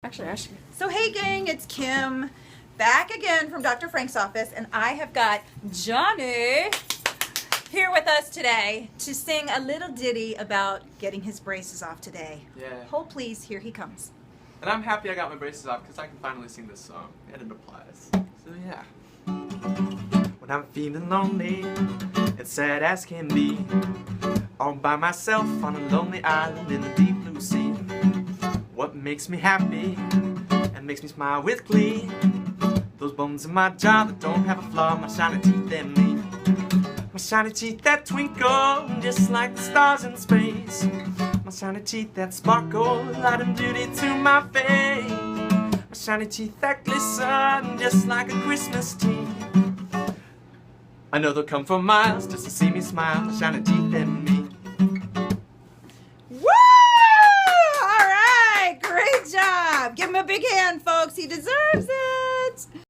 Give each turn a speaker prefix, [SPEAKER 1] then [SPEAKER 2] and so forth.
[SPEAKER 1] So hey gang, it's Kim back again from Dr. Frank's office, and I have got Johnny here with us today to sing a little ditty about getting his braces off today.
[SPEAKER 2] Yeah.
[SPEAKER 1] Hold please, here he comes.
[SPEAKER 2] And I'm happy I got my braces off because I can finally sing this song, and it applies. So yeah. When I'm feeling lonely and sad as can be, all by myself on a lonely island in the deep blue sea, what makes me happy and makes me smile with glee? Those bones in my jaw that don't have a flaw, my shiny teeth and me. My shiny teeth that twinkle just like the stars in space. My shiny teeth that sparkle, adding beauty to my face. My shiny teeth that glisten just like a Christmas tree. I know they'll come for miles just to see me smile. My shiny teeth and me.
[SPEAKER 1] Woo! All right, great job. Give him a big hand, folks. He deserves it.